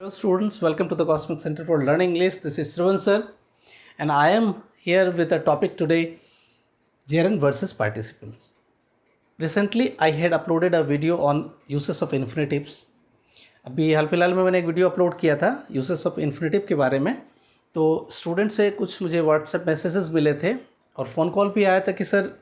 Hello students, welcome to the Cosmic Center for Learning English. This is Srivan sir and I am here with a topic today, gerund versus participles. Recently I had uploaded a video on uses of infinitives. अभी हाल फिलहाल में मैंने एक video upload किया था uses of infinitive के बारे में. तो स्टूडेंट से कुछ मुझे व्हाट्सएप मैसेजेस मिले थे और फ़ोन कॉल भी आया था कि सर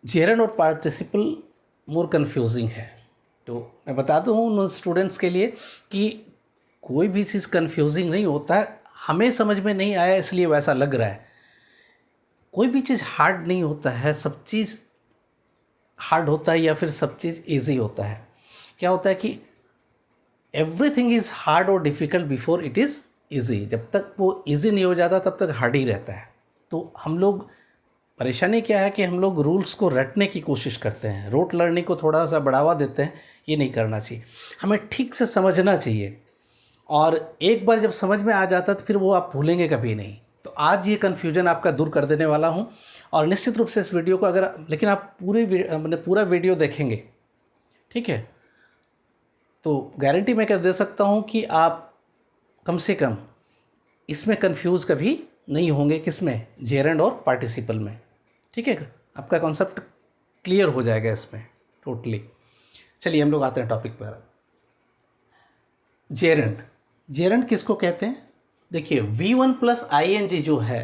जेरंड और पार्टिसिपल मोर कन्फ्यूजिंग है. तो मैं बता दूँ उन स्टूडेंट्स के लिए कि कोई भी चीज़ कन्फ्यूजिंग नहीं होता है. हमें समझ में नहीं आया इसलिए वैसा लग रहा है. कोई भी चीज़ हार्ड नहीं होता है. सब चीज़ हार्ड होता है या फिर सब चीज़ इजी होता है. क्या होता है कि एवरीथिंग इज़ हार्ड और difficult before it is easy. जब तक वो इजी नहीं हो जाता तब तक हार्ड ही रहता है. तो हम लोग परेशानी क्या है कि हम लोग रूल्स को रटने की कोशिश करते हैं, रोट लर्निंग को थोड़ा सा बढ़ावा देते हैं. ये नहीं करना चाहिए. हमें ठीक से समझना चाहिए और एक बार जब समझ में आ जाता तो फिर वो आप भूलेंगे कभी नहीं. तो आज ये कन्फ्यूजन आपका दूर कर देने वाला हूँ और निश्चित रूप से इस वीडियो को लेकिन आप पूरा वीडियो देखेंगे, ठीक है, तो गारंटी मैं कर दे सकता हूँ कि आप कम से कम इसमें कंफ्यूज कभी नहीं होंगे. किसमें? जेरंड और पार्टिसिपल में. ठीक है, आपका कॉन्सेप्ट क्लियर हो जाएगा इसमें टोटली. चलिए हम लोग आते हैं टॉपिक पर. जेरंड. जेरंड किसको कहते हैं? देखिए V1 प्लस ING जो है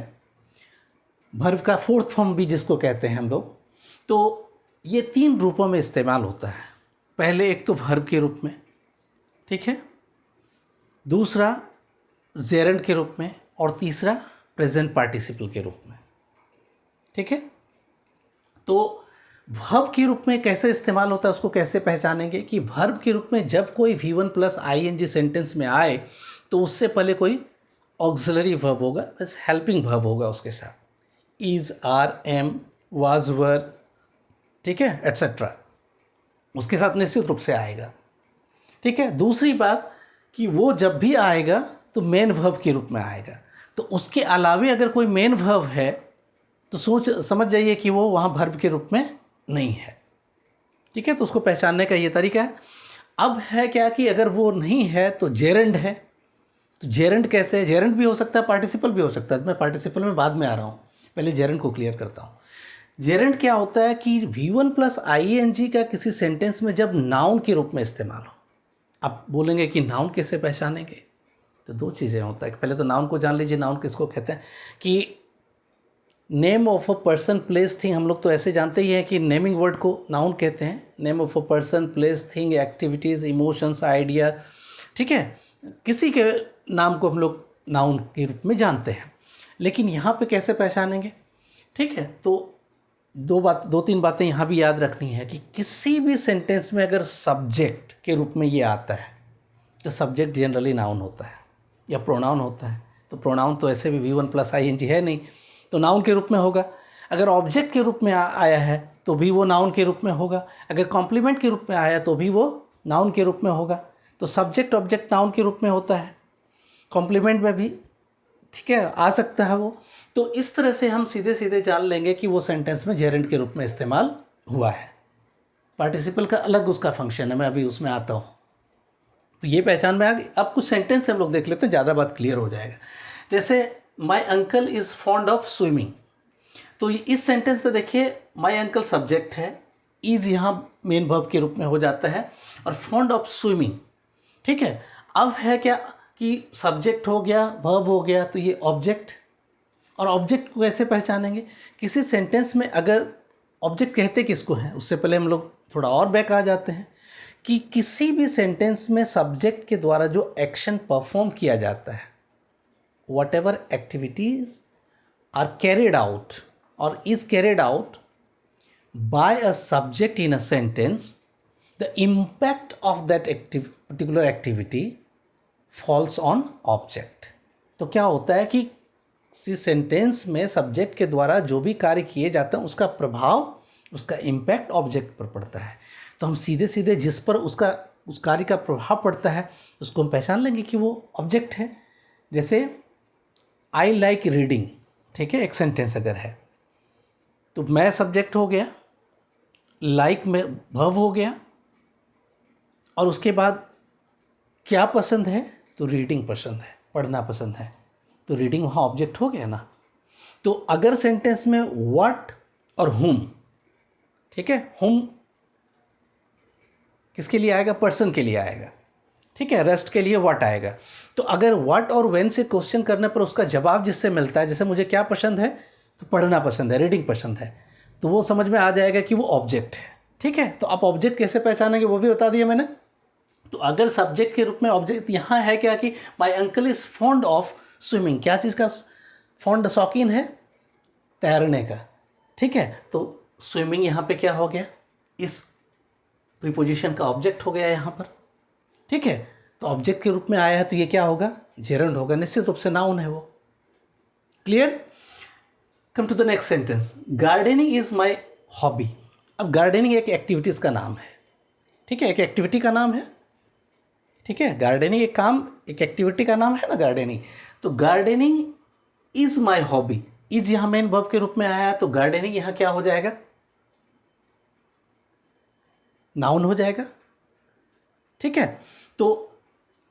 वर्ब का फोर्थ फॉर्म भी जिसको कहते हैं हम लोग, तो ये तीन रूपों में इस्तेमाल होता है. पहले एक तो वर्ब के रूप में, ठीक है, दूसरा जेरंड के रूप में और तीसरा प्रेजेंट पार्टिसिपल के रूप में. ठीक है, तो वर्ब के रूप में कैसे इस्तेमाल होता है उसको कैसे पहचानेंगे कि वर्ब के रूप में जब कोई V1 प्लस ING सेंटेंस में आए तो उससे पहले कोई ऑक्सिलरी वर्ब होगा, बस हेल्पिंग वर्ब होगा उसके साथ. इज, आर, एम, वाज, वर, ठीक है, एट्सेट्रा, उसके साथ निश्चित रूप से आएगा. ठीक है. दूसरी बात कि वो जब भी आएगा तो मेन वर्ब के रूप में आएगा. तो उसके अलावे अगर कोई मेन वर्ब है तो समझ जाइए कि वो वहाँ वर्ब के रूप में नहीं है. ठीक है, तो उसको पहचानने का ये तरीका है. अब है क्या कि अगर वो नहीं है तो जेरंड है. तो जेरंड कैसे है? जेरंड भी हो सकता है, पार्टिसिपल भी हो सकता है. मैं पार्टिसिपल में बाद में आ रहा हूँ, पहले जेरंड को क्लियर करता हूँ. जेरंड क्या होता है कि V1 प्लस ING का किसी सेंटेंस में जब नाउन के रूप में इस्तेमाल हो. आप बोलेंगे कि नाउन कैसे पहचानेंगे? तो दो चीज़ें होता है. पहले तो नाउन को जान लीजिए. नाउन किसको कहते हैं कि name of a person, place, thing. हम लोग तो ऐसे जानते ही हैं कि नेमिंग वर्ड को नाउन कहते हैं. Name of a person, place, thing, activities, emotions, idea. ठीक है, किसी के नाम को हम लोग नाउन के रूप में जानते हैं. लेकिन यहाँ पे कैसे पहचानेंगे? ठीक है, तो दो तीन बातें यहाँ भी याद रखनी है कि किसी भी सेंटेंस में अगर सब्जेक्ट के रूप में ये आता है तो सब्जेक्ट जनरली नाउन होता है या प्रोनाउन होता है. तो प्रोनाउन तो ऐसे भी V1 प्लस ING है नहीं, तो नाउन के रूप में होगा. अगर ऑब्जेक्ट के रूप में आया है तो भी वो नाउन के रूप में होगा. अगर कॉम्प्लीमेंट के रूप में आया तो भी वो नाउन के रूप में होगा. तो सब्जेक्ट ऑब्जेक्ट नाउन के रूप में होता है. कॉम्प्लीमेंट में भी, ठीक है, आ सकता है वो. तो इस तरह से हम सीधे सीधे जान लेंगे कि वो सेंटेंस में जेरंड के रूप में इस्तेमाल हुआ है. पार्टिसिपल का अलग उसका फंक्शन है, मैं अभी उसमें आता हूँ. तो ये पहचान में आ गई. अब कुछ सेंटेंस हम लोग देख लेते हैं, ज़्यादा बात क्लियर हो जाएगा. जैसे my uncle is fond of swimming. तो इस सेंटेंस पे देखिए माई अंकल सब्जेक्ट है, इज़ यहाँ मेन वर्ब के रूप में हो जाता है और फॉन्ड ऑफ स्विमिंग. ठीक है, अब है क्या कि सब्जेक्ट हो गया, वर्ब हो गया, तो ये ऑब्जेक्ट. और ऑब्जेक्ट को कैसे पहचानेंगे? किसी सेंटेंस में अगर ऑब्जेक्ट कहते किसको हैं, उससे पहले हम लोग थोड़ा और बैक आ जाते हैं कि किसी भी सेंटेंस में सब्जेक्ट के द्वारा जो एक्शन परफॉर्म किया जाता है, whatever activities are carried out or is carried out by a subject in a sentence, the impact of that particular activity falls on object. तो क्या होता है कि किसी सेंटेंस में सब्जेक्ट के द्वारा जो भी कार्य किए जाते हैं उसका प्रभाव, उसका इम्पैक्ट ऑब्जेक्ट पर पड़ता है. तो हम सीधे सीधे जिस पर उस कार्य का प्रभाव पड़ता है उसको हम पहचान लेंगे कि वो ऑब्जेक्ट है. जैसे आई लाइक रीडिंग, ठीक है, एक सेंटेंस अगर है तो मैं सब्जेक्ट हो गया, लाइक में वर्ब हो गया और उसके बाद क्या पसंद है तो रीडिंग पसंद है, पढ़ना पसंद है, तो रीडिंग वहाँ ऑब्जेक्ट हो गया ना। तो अगर सेंटेंस में व्हाट और हुम, ठीक है, हुम किसके लिए आएगा, पर्सन के लिए आएगा, ठीक है, रेस्ट के लिए व्हाट आएगा। तो अगर व्हाट और व्हेन से क्वेश्चन करने पर उसका जवाब जिससे मिलता है, जैसे मुझे क्या पसंद है, तो पढ़ना पसंद है, रीडिंग पसंद है, तो वो समझ में आ जाएगा कि वो ऑब्जेक्ट है, ठीक है। तो आप ऑब्जेक्ट कैसे पहचानेंगे वो भी बता दिया मैंने। तो अगर सब्जेक्ट के रूप में ऑब्जेक्ट यहाँ है क्या कि my uncle is fond of swimming, क्या चीज़ का फॉन्ड, शौकीन है तैरने का, ठीक है। तो स्विमिंग यहाँ पे क्या हो गया, इस प्रीपोजिशन का ऑब्जेक्ट हो गया यहाँ पर, ठीक है। तो ऑब्जेक्ट के रूप में आया है तो ये क्या होगा, जेरंड होगा, निश्चित रूप से नाउन है वो। Clear. Come to the next sentence, gardening is my hobby. अब गार्डनिंग एक एक्टिविटीज़ का नाम है, ठीक है, एक एक्टिविटी का नाम है, ठीक है। गार्डनिंग एक काम, एक एक्टिविटी का नाम है ना गार्डनिंग। तो gardening is my hobby, is यहाँ मेन वर्ब के रूप में आया, तो गार्डनिंग यहाँ क्या हो जाएगा, नाउन हो जाएगा, ठीक है। तो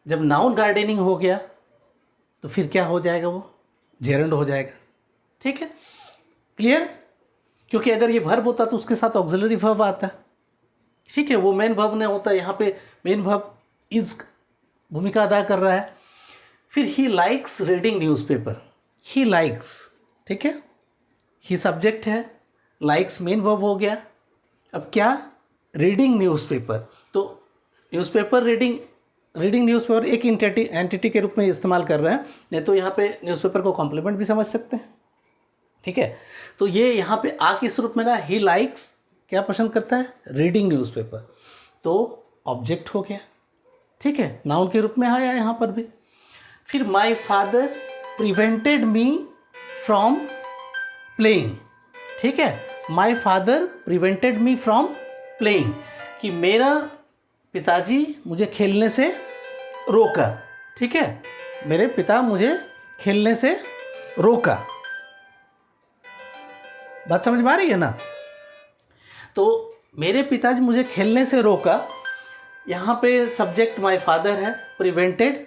जब नाउन गार्डनिंग हो गया तो फिर क्या हो जाएगा, वो जेरंड हो जाएगा, ठीक है। क्लियर। क्योंकि अगर ये वर्ब होता तो उसके साथ ऑक्सिलरी वर्ब आता, ठीक है, वो मेन वर्ब नहीं होता, यहाँ पे मेन वर्ब इज भूमिका अदा कर रहा है। फिर he likes reading newspaper, he likes, ठीक है, ही सब्जेक्ट है, लाइक्स मेन वर्ब हो गया। अब क्या, रीडिंग न्यूज़पेपर, तो न्यूज़पेपर रीडिंग न्यूज़पेपर एक एंटिटी के रूप में इस्तेमाल कर रहे हैं, नहीं तो यहाँ पे न्यूज़पेपर को कॉम्प्लीमेंट भी समझ सकते हैं, ठीक है। तो ये यहाँ पे आ किस रूप में ना, ही लाइक्स क्या पसंद करता है, रीडिंग न्यूज़पेपर, तो ऑब्जेक्ट हो गया, ठीक है, नाउन के रूप में आया यहाँ पर भी। फिर my father prevented me from playing, ठीक है, my father prevented me from playing, कि मेरा पिताजी मुझे खेलने से रोका, ठीक है, मेरे पिता मुझे खेलने से रोका। बात समझ में आ रही है ना। तो मेरे पिताजी मुझे खेलने से रोका, यहाँ पे सब्जेक्ट माय फादर है, प्रिवेंटेड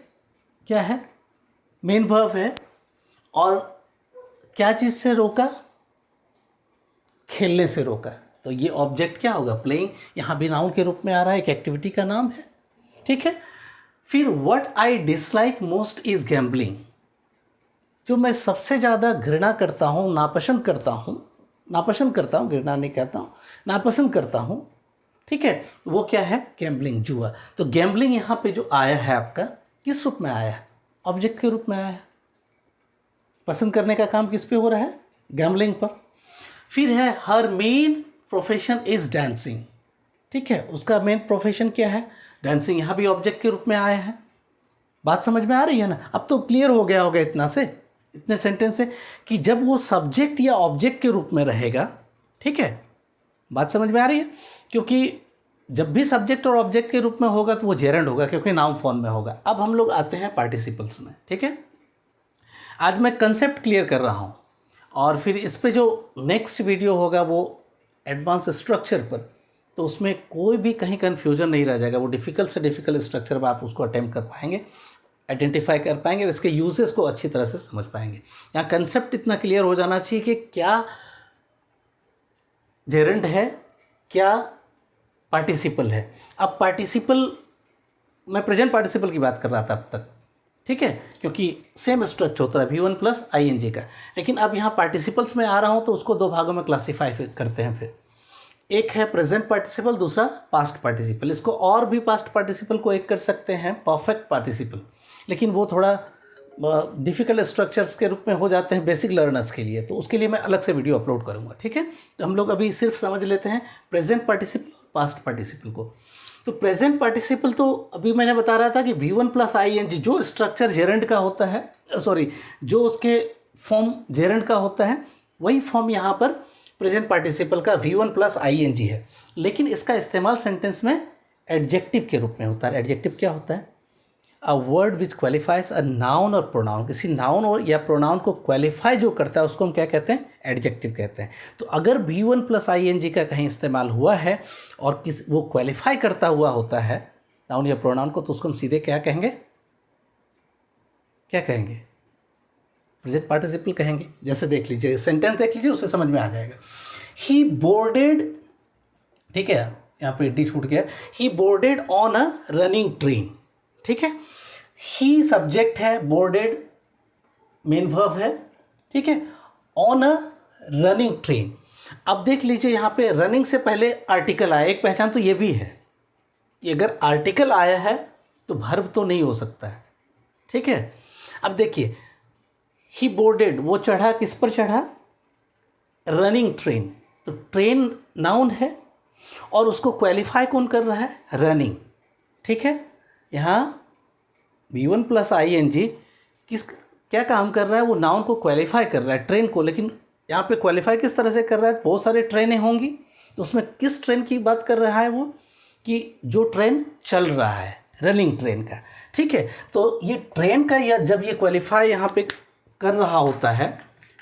क्या है, मेन वर्ब है, और क्या चीज़ से रोका, खेलने से रोका, तो ये ऑब्जेक्ट क्या होगा, प्लेइंग, यहाँ भी नाउन के रूप में आ रहा है, एक एक्टिविटी का नाम है, ठीक है। फिर what I dislike most is gambling, जो मैं सबसे ज़्यादा घृणा करता हूँ, नापसंद करता हूँ, घृणा नहीं कहता हूँ, नापसंद करता हूँ, ठीक है, वो क्या है, गैम्बलिंग, जुआ। तो गैम्बलिंग यहाँ पे जो आया है आपका किस रूप में आया है, ऑब्जेक्ट के रूप में आया है। पसंद करने का काम किस पे हो रहा है, गैम्बलिंग पर। फिर है हर मेन प्रोफेशन इज डांसिंग, ठीक है, उसका मेन प्रोफेशन क्या है, डांसिंग, यहाँ भी ऑब्जेक्ट के रूप में आया है। बात समझ में आ रही है ना। अब तो क्लियर हो गया होगा इतने सेंटेंस से कि जब वो सब्जेक्ट या ऑब्जेक्ट के रूप में रहेगा, ठीक है, बात समझ में आ रही है। क्योंकि जब भी सब्जेक्ट और ऑब्जेक्ट के रूप में होगा तो वो जेरंड होगा, क्योंकि नाउन फॉर्म में होगा। अब हम लोग आते हैं पार्टिसिपल्स में, ठीक है। आज मैं कंसेप्ट क्लियर कर रहा हूँ, और फिर इस पे जो नेक्स्ट वीडियो होगा वो एडवांस स्ट्रक्चर पर, तो उसमें कोई भी कहीं कन्फ्यूजन नहीं रह जाएगा। वो डिफ़िकल्ट से डिफ़िकल्ट स्ट्रक्चर में आप उसको अटेम्प्ट कर पाएंगे, आइडेंटिफाई कर पाएंगे, और इसके यूजेस को अच्छी तरह से समझ पाएंगे। यहाँ कंसेप्ट इतना क्लियर हो जाना चाहिए कि क्या जेरंड है, क्या पार्टिसिपल है। अब पार्टिसिपल, मैं प्रेजेंट पार्टिसिपल की बात कर रहा था अब तक, ठीक है, क्योंकि सेम स्ट्रक्चर होता है V1 प्लस ING का। लेकिन अब यहाँ पार्टिसिपल्स में आ रहा हूँ तो उसको दो भागों में क्लासीफाई करते हैं। फिर एक है प्रेजेंट पार्टिसिपल, दूसरा पास्ट पार्टिसिपल। इसको और भी पास्ट पार्टिसिपल को एक कर सकते हैं परफेक्ट पार्टिसिपल, लेकिन वो थोड़ा डिफ़िकल्ट स्ट्रक्चर्स के रूप में हो जाते हैं बेसिक लर्नर्स के लिए, तो उसके लिए मैं अलग से वीडियो अपलोड करूँगा, ठीक है। तो हम लोग अभी सिर्फ समझ लेते हैं प्रेजेंट पार्टिसिपल, पास्ट पार्टिसिपल को। तो प्रेजेंट पार्टिसिपल तो अभी मैंने बता रहा था कि V1 प्लस ING जो स्ट्रक्चर जेरंड का होता है, जो उसके फॉर्म जेरंड का होता है, वही फॉर्म यहाँ पर प्रेजेंट पार्टिसिपल का V1 प्लस ING है। लेकिन इसका इस्तेमाल सेंटेंस में एडजेक्टिव के रूप में होता है। एडजेक्टिव क्या होता है, a word which qualifies a noun और प्रोनाउन। किसी नाउन और या प्रोनाउन को क्वालिफाई जो करता है उसको हम क्या कहते हैं, एडजेक्टिव कहते हैं। तो अगर V1 प्लस ING का कहीं इस्तेमाल हुआ है और वो क्वालिफाई करता हुआ होता है नाउन या प्रोनाउन को, तो उसको हम सीधे क्या कहेंगे, क्या कहेंगे? प्रेजेंट पार्टिसिपल कहेंगे। जैसे देख लीजिए, सेंटेंस देख लीजिए, उससे समझ में आ जाएगा। ही बोर्डेड, ठीक है, यहाँ पे डी छूट गया। He boarded on a running train, ठीक है। ही सब्जेक्ट है, बोर्डेड मेन वर्ब है, ठीक है, ऑन अ रनिंग ट्रेन। अब देख लीजिए यहाँ पे रनिंग से पहले आर्टिकल आया, एक पहचान तो ये भी है कि अगर आर्टिकल आया है तो वर्ब तो नहीं हो सकता है, ठीक है। अब देखिए, ही बोर्डेड, वो चढ़ा, किस पर चढ़ा? Running train. तो ट्रेन नाउन है और उसको क्वालिफाई कौन कर रहा है? रनिंग, ठीक है। यहाँ V1 प्लस ING किस क्या काम कर रहा है? वो नाउन को क्वालिफाई कर रहा है, ट्रेन को। लेकिन यहाँ पे क्वालिफाई किस तरह से कर रहा है? बहुत सारे ट्रेनें होंगी, तो उसमें किस ट्रेन की बात कर रहा है वो? कि जो ट्रेन चल रहा है, रनिंग ट्रेन का, ठीक है। तो ये ट्रेन का, या जब ये क्वालिफाई यहाँ पे कर रहा होता है,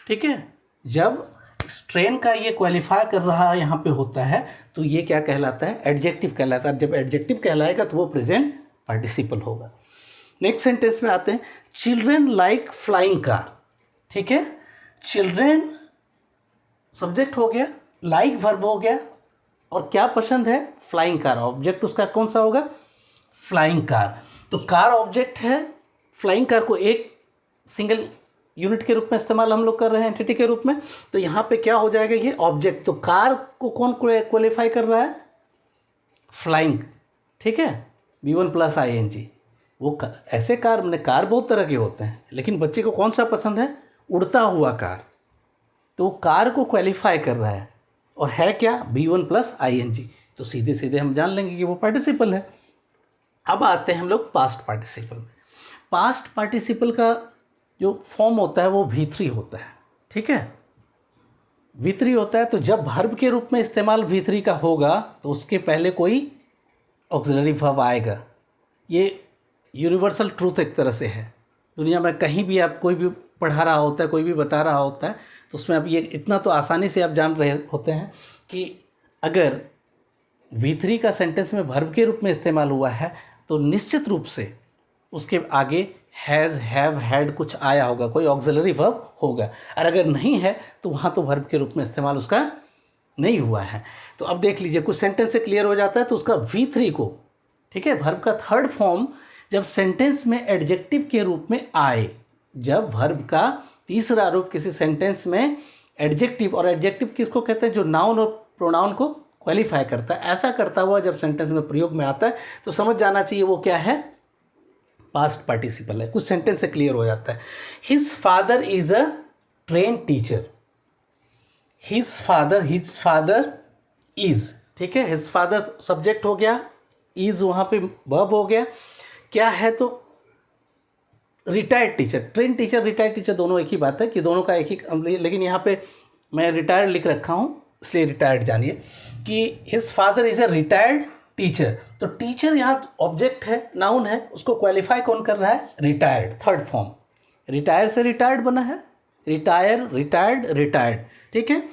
ठीक है, जब इस ट्रेन का ये क्वालिफाई कर रहा यहाँ पे होता है, तो ये क्या कहलाता है? एडजेक्टिव कहलाता है। जब एडजेक्टिव कहलाएगा तो वो प्रेजेंट पार्टिसिपल होगा। नेक्स्ट सेंटेंस में आते हैं, चिल्ड्रेन लाइक फ्लाइंग कार, ठीक है। चिल्ड्रेन सब्जेक्ट हो गया, लाइक वर्ब हो गया, और क्या पसंद है? Flying car. ऑब्जेक्ट उसका कौन सा होगा? Flying car. तो कार ऑब्जेक्ट है, फ्लाइंग कार को एक सिंगल यूनिट के रूप में इस्तेमाल हम लोग कर रहे हैं, एंटिटी के रूप में। तो यहाँ पे क्या हो जाएगा? ये ऑब्जेक्ट। तो कार को कौन क्वालिफाई कर रहा है? फ्लाइंग, ठीक है, V1 प्लस ING। वो ऐसे कार, मैंने कार बहुत तरह के होते हैं, लेकिन बच्चे को कौन सा पसंद है? उड़ता हुआ कार। तो वो कार को क्वालिफाई कर रहा है, और है क्या? V1 plus ING। तो सीधे सीधे हम जान लेंगे कि वो पार्टिसिपल है। अब आते हैं हम लोग पास्ट पार्टिसिपल में। पास्ट पार्टिसिपल का जो फॉर्म होता है वो V3 होता है, ठीक है। V3 होता है, तो जब वर्ब के रूप में इस्तेमाल V3 का होगा तो उसके पहले कोई ऑक्सिलरी वर्ब आएगा। ये यूनिवर्सल ट्रूथ एक तरह से है। दुनिया में कहीं भी आप कोई भी पढ़ा रहा होता है, कोई भी बता रहा होता है, तो उसमें अब ये इतना तो आसानी से आप जान रहे होते हैं कि अगर V3 का सेंटेंस में वर्ब के रूप में इस्तेमाल हुआ है तो निश्चित रूप से उसके आगे हैज़, हैव, हैड कुछ आया होगा, कोई ऑक्सिलरी वर्ब होगा। और अगर नहीं है तो वहाँ तो वर्ब के रूप में इस्तेमाल उसका नहीं हुआ है। तो अब देख लीजिए, कुछ सेंटेंस से क्लियर हो जाता है। तो उसका V3 को, ठीक है, वर्ब का थर्ड फॉर्म जब सेंटेंस में एडजेक्टिव के रूप में आए, जब वर्ब का तीसरा रूप किसी सेंटेंस में एडजेक्टिव, और एडजेक्टिव किसको कहते हैं? जो नाउन और प्रोनाउन को क्वालिफाई करता है, ऐसा करता हुआ जब सेंटेंस में प्रयोग में आता है तो समझ जाना चाहिए वो क्या है? पास्ट पार्टिसिपल है। कुछ सेंटेंस से क्लियर हो जाता है। His father is a train teacher. His father is, ठीक है, हिज फादर सब्जेक्ट हो गया, इज वहाँ पे वर्ब हो गया। क्या है? तो retired teacher. Train teacher, retired teacher दोनों एक ही बात है कि दोनों का एक ही, लेकिन यहाँ पे मैं रिटायर्ड लिख रखा हूँ, इसलिए रिटायर्ड जानिए कि his father is a retired teacher. तो टीचर यहाँ ऑब्जेक्ट है, नाउन है, उसको क्वालिफाई कौन कर रहा है? Retired, third form. रिटायर से रिटायर्ड बना है, रिटायर, रिटायर्ड, रिटायर्ड, ठीक है।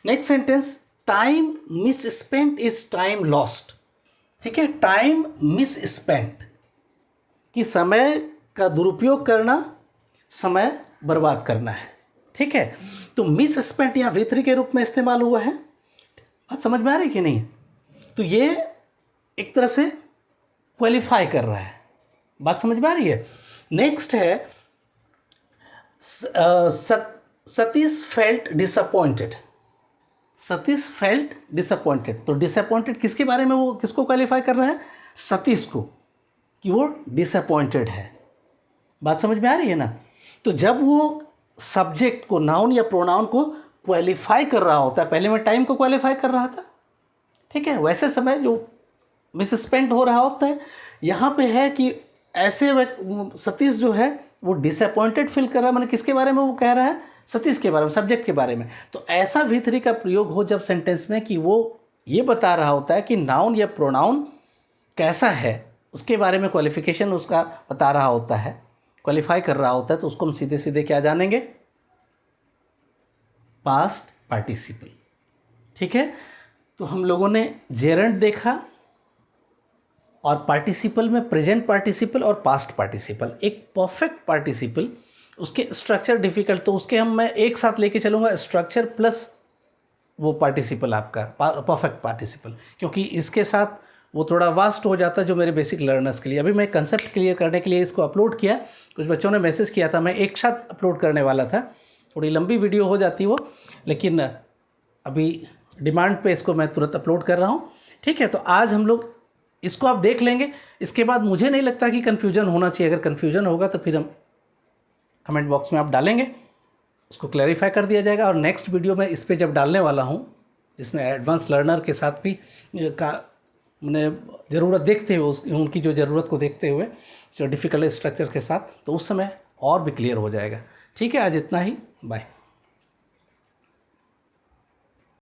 Next sentence, time miss spent is time lost, ठीक है। टाइम मिस स्पेंट कि समय का दुरुपयोग करना, समय बर्बाद करना है, ठीक है। तो मिस स्पेंट यहाँ V3 के रूप में इस्तेमाल हुआ है। बात समझ में आ रही कि नहीं? तो ये एक तरह से क्वालिफाई कर रहा है। बात समझ में आ रही है? नेक्स्ट है, Satish felt disappointed. Satish felt disappointed. तो डिसअपॉइंटेड किसके बारे में? वो किसको क्वालिफाई कर रहा है? सतीश को, कि वो डिसअपॉइंटेड है। बात समझ में आ रही है ना? तो जब वो सब्जेक्ट को, नाउन या प्रोनाउन को क्वालिफाई कर रहा होता है, पहले मैं टाइम को क्वालिफाई कर रहा था, ठीक है, वैसे समय जो मिस स्पेंड हो रहा होता है, यहाँ पे है कि ऐसे सतीश जो है वो डिसअपॉइंटेड फील कर रहा है। मैंने किसके बारे में वो कह रहा है? सतीश के बारे में, सब्जेक्ट के बारे में। तो ऐसा V3 का प्रयोग हो जब सेंटेंस में कि वो ये बता रहा होता है कि नाउन या प्रोनाउन कैसा है, उसके बारे में क्वालिफिकेशन उसका बता रहा होता है, क्वालिफाई कर रहा होता है, तो उसको हम सीधे सीधे क्या जानेंगे? पास्ट पार्टिसिपल, ठीक है। तो हम लोगों ने जेरंट देखा और पार्टिसिपल में प्रेजेंट पार्टिसिपल और पास्ट पार्टिसिपल। एक परफेक्ट पार्टिसिपल, उसके स्ट्रक्चर डिफ़िकल्ट, तो उसके मैं एक साथ लेके चलूँगा स्ट्रक्चर प्लस वो पार्टिसिपल आपका परफेक्ट पार्टिसिपल, क्योंकि इसके साथ वो थोड़ा वास्ट हो जाता है जो मेरे बेसिक लर्नर्स के लिए। अभी मैं कंसेप्ट क्लियर करने के लिए इसको अपलोड किया, कुछ बच्चों ने मैसेज किया था, मैं एक साथ अपलोड करने वाला था, थोड़ी लंबी वीडियो हो जाती वो, लेकिन अभी डिमांड पे इसको मैं तुरंत अपलोड कर रहा हूँ। ठीक है, तो आज हम लोग इसको आप देख लेंगे। इसके बाद मुझे नहीं लगता कि कन्फ्यूजन होना चाहिए, अगर कन्फ्यूजन होगा तो फिर हम कमेंट बॉक्स में आप डालेंगे, उसको क्लैरिफाई कर दिया जाएगा। और नेक्स्ट वीडियो में इस पे जब डालने वाला हूँ, जिसमें एडवांस लर्नर के साथ भी का मैंने ज़रूरत देखते हुए, उनकी जो ज़रूरत को देखते हुए, जो डिफ़िकल्ट स्ट्रक्चर के साथ, तो उस समय और भी क्लियर हो जाएगा। ठीक है, आज इतना ही, बाय।